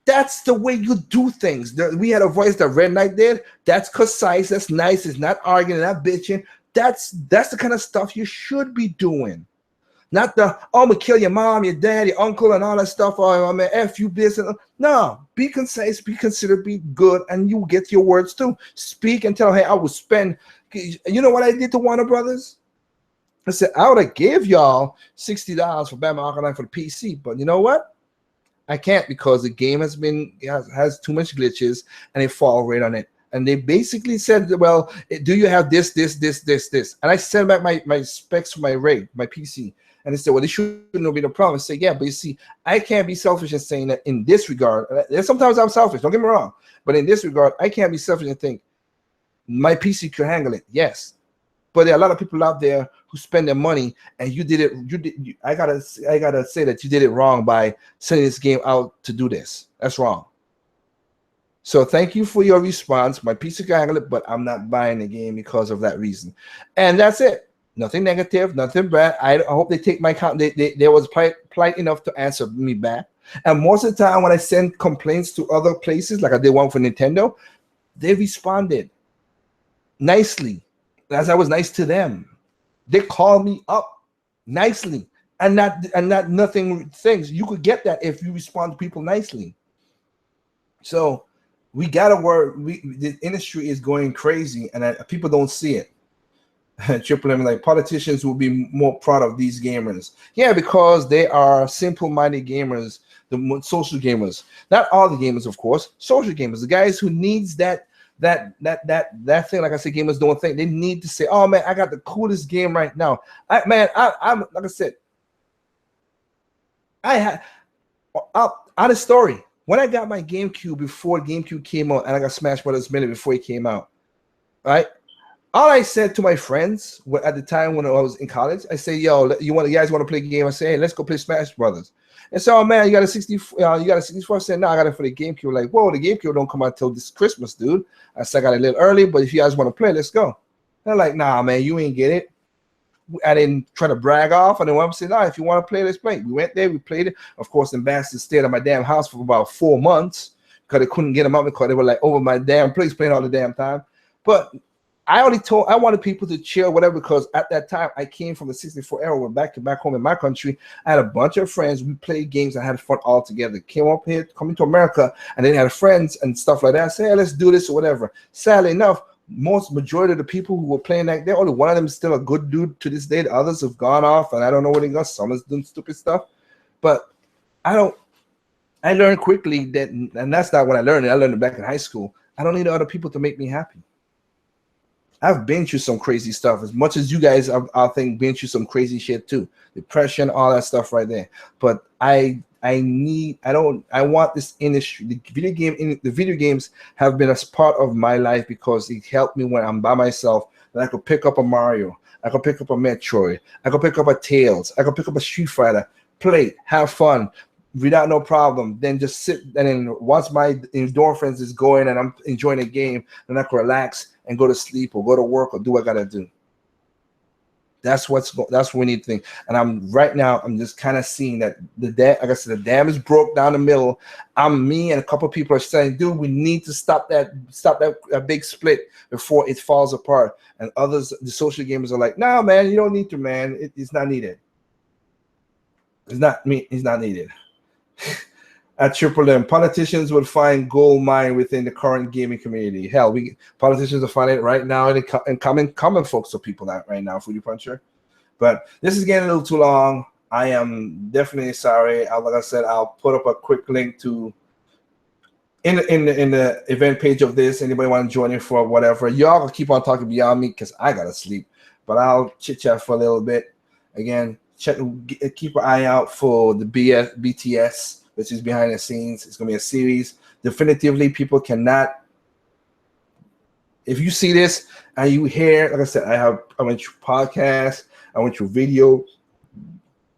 That's the way you do things. We had a voice that Red Knight did. That's concise. That's nice. It's not arguing, not bitching. That's the kind of stuff you should be doing. Not the, oh, I'm going to kill your mom, your dad, your uncle, and all that stuff. Oh, I'm going to F you business. No, be concise, be considered, be good, and you get your words too. Speak and tell, hey, I will spend. You know what I did to Warner Brothers? I said, I would have gave y'all $60 for Batman Arkham Knight for the PC, but you know what? I can't, because the game has too much glitches, and they fall right on it. And they basically said, well, do you have this? And I sent back my specs for my rig, my PC. And they said, well, this shouldn't be the problem. I said, yeah, but you see, I can't be selfish in saying that in this regard. Sometimes I'm selfish, don't get me wrong. But in this regard, I can't be selfish and think my PC could handle it. Yes. But there are a lot of people out there who spend their money, and you did it. I gotta say that you did it wrong by sending this game out to do this. That's wrong. So thank you for your response. My PC can handle it, but I'm not buying the game because of that reason. And that's it. Nothing negative, nothing bad. I hope they take my account. They was polite enough to answer me back. And most of the time when I send complaints to other places, like I did one for Nintendo, they responded nicely, as I was nice to them. They called me up nicely, and not nothing things. You could get that if you respond to people nicely. So we gotta work. The industry is going crazy, and people don't see it. Triple M, like, politicians will be more proud of these gamers. Yeah, because they are simple-minded gamers, the social gamers. Not all the gamers, of course. Social gamers, the guys who needs that thing. Like I said, gamers don't think they need to say, "Oh man, I got the coolest game right now." I'm like I said, I had on a story. When I got my GameCube before GameCube came out, and I got Smash Brothers Minute before it came out, right? All I said to my friends at the time when I was in college, I say, "Yo, you guys want to play a game?" I say, "Hey, let's go play Smash Brothers." And so, oh man, you got a 60, you got a 64. I said, "No, I got it for the GameCube." Like, whoa, the GameCube don't come out till this Christmas, dude. I said, I got it a little early, but if you guys want to play, let's go. They're like, "Nah, man, you ain't get it." I didn't try to brag off. And then one said, "Nah, if you want to play, let's play." We went there, we played it. Of course, the bastards stayed at my damn house for about 4 months because they couldn't get them out because they were like over my damn place playing all the damn time. But I wanted people to chill, whatever, because at that time I came from the 64 era. We're back home in my country. I had a bunch of friends. We played games and had fun all together. Came up here, coming to America, and then had friends and stuff like that. I said, "Hey, let's do this," or whatever. Sadly enough, majority of the people who were playing that day, only one of them is still a good dude to this day. The others have gone off, and I don't know what they got. Some is doing stupid stuff, but I learned quickly that, and that's not what I learned. I learned it back in high school. I don't need other people to make me happy. I've been through some crazy stuff, as much as you guys, I think, been through some crazy shit too. Depression, all that stuff right there. But I want this industry. The video games have been a part of my life because it helped me when I'm by myself. That I could pick up a Mario, I could pick up a Metroid, I could pick up a Tails, I could pick up a Street Fighter, play, have fun, without no problem. Then just sit, and then once my endorphins is going and I'm enjoying the game, then I can relax and go to sleep or go to work or do what I gotta do. That's what we need to think. And I'm just kind of seeing that like I said, the dam is broke down the middle. Me and a couple of people are saying, dude, we need to stop that big split before it falls apart. And others, the social gamers, are like, "No, man, you don't need to, man. It's not needed. It's not needed." At Triple M, politicians would find gold mine within the current gaming community. Hell, politicians are finding it right now in common folks of people that right now, Foodie Puncher. But this is getting a little too long. I am definitely sorry. Like I said, I'll put up a quick link to in the event page of this. Anybody want to join in for whatever? Y'all keep on talking beyond me because I gotta sleep. But I'll chit chat for a little bit. Again, keep an eye out for the BTS, which is Behind the Scenes. It's going to be a series. Definitively, people cannot. If you see this and you hear, like I said, I went through podcasts, I went through video.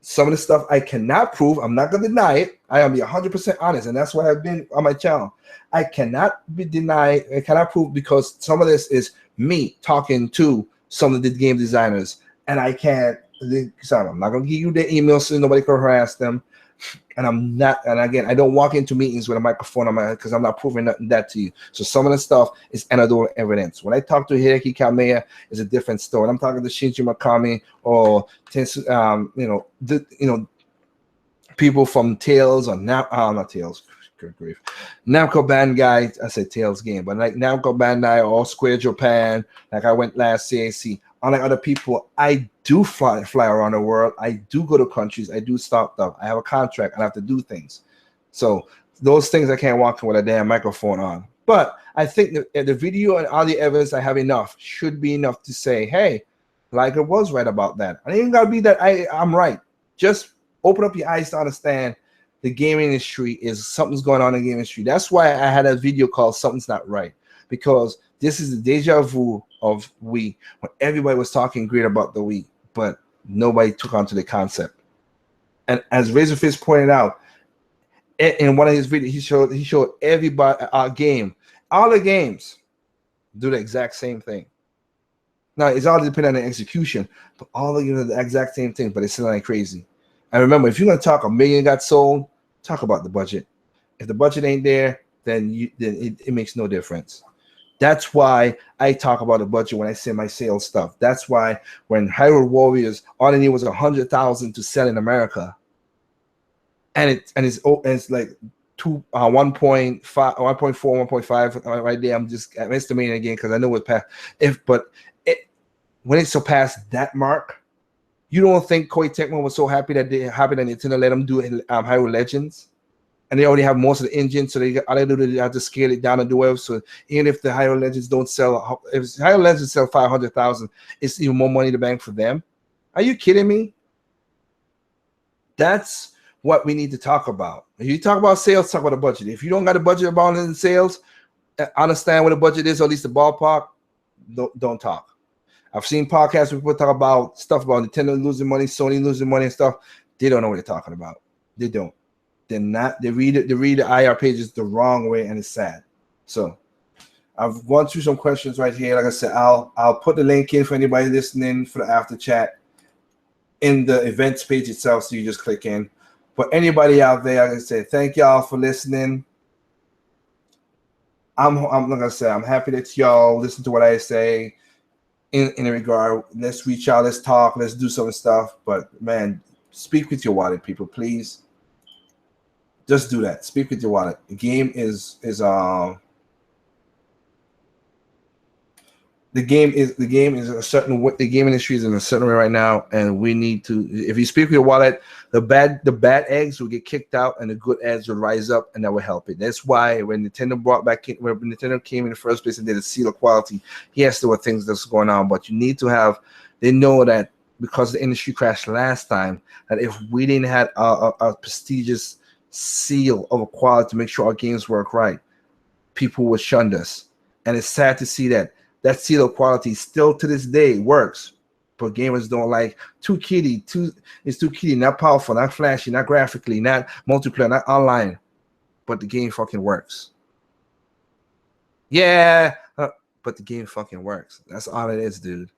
Some of the stuff I cannot prove. I'm not going to deny it. I am 100% honest, and that's why I've been on my channel. I cannot be denied. I cannot prove because some of this is me talking to some of the game designers, and I can't. I'm not going to give you their emails so nobody can harass them. And I'm not, and again, I don't walk into meetings with a microphone on my head because I'm not proving that to you. So some of the stuff is anecdotal evidence. When I talk to Hideki Kamiya, it's a different story. When I'm talking to Shinji Mikami or people from Tales or not Tales, good grief, Namco Bandai. I said Tales game, but like Namco Bandai or Square Japan, like I went last CAC. Unlike other people, I do fly around the world. I do go to countries. I do stop stuff. I have a contract. I have to do things. So those things I can't walk in with a damn microphone on. But I think the video and all the evidence I have should be enough to say, hey, Liger was right about that. I ain't gotta be that I'm right. Just open up your eyes to understand the gaming industry is something's going on in the gaming industry. That's why I had a video called Something's Not Right. Because this is the deja vu of Wii, when everybody was talking great about the Wii, but nobody took onto the concept. And as Razorface pointed out, in one of his videos, he showed everybody our game. All the games do the exact same thing. Now, it's all depending on the execution, but all of the exact same thing, but it's still like crazy. And remember, if you're going to talk 1 million got sold, talk about the budget. If the budget ain't there, then it makes no difference. That's why I talk about the budget when I say my sales stuff. That's why when Hyrule Warriors, all they need was 100,000 to sell in America, and it's like 1.5, 1.4, 1.5 right there. I'm estimating again because I know what past. When it surpassed that mark, you don't think Koei Tecmo was so happy that Nintendo let them do Hyrule Legends? And they already have most of the engine, so they have to scale it down and do it. So even if the Hyrule Legends don't sell, if Hyrule Legends sell 500,000, it's even more money to bank for them. Are you kidding me? That's what we need to talk about. If you talk about sales, talk about the budget. If you don't got a budget about in sales, understand what the budget is, or at least the ballpark. Don't talk. I've seen podcasts where people talk about stuff about Nintendo losing money, Sony losing money and stuff. They don't know what they're talking about. They don't. They're not. They read it. They read the IR pages the wrong way, and it's sad. So I've gone through some questions right here. Like I said, I'll put the link in for anybody listening for the after chat in the events page itself, so you just click in. For anybody out there, like I said, thank y'all for listening. I'm like I said, I'm happy that y'all listen to what I say in a regard. Let's reach out, let's talk, let's do some stuff. But man, speak with your wallet, people, please. Just do that. Speak with your wallet. The game is the game is a certain way. The game industry is in a certain way right now, and we need to. If you speak with your wallet, the bad eggs will get kicked out, and the good eggs will rise up, and that will help it. That's why when Nintendo when Nintendo came in the first place and did a seal of quality, yes, there were things that's going on, but you need to have. They know that because the industry crashed last time, that if we didn't have a prestigious seal of quality to make sure our games work right, people would shun us, and it's sad to see that. That seal of quality still to this day works, but gamers don't like too kiddie, not powerful, not flashy, not graphically, not multiplayer, not online, but the game fucking works. Yeah, but the game fucking works. That's all it is, dude.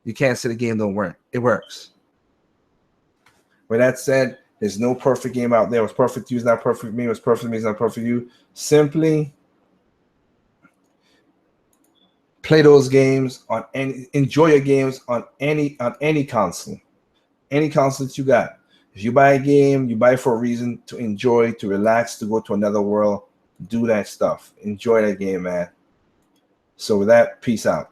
You can't say the game don't work. It works. With that said, there's no perfect game out there. What's perfect to you is not perfect for me. What's perfect to me is not perfect for you. Simply play those games on enjoy your games on any console. Any console that you got. If you buy a game, you buy it for a reason, to enjoy, to relax, to go to another world. Do that stuff. Enjoy that game, man. So with that, peace out.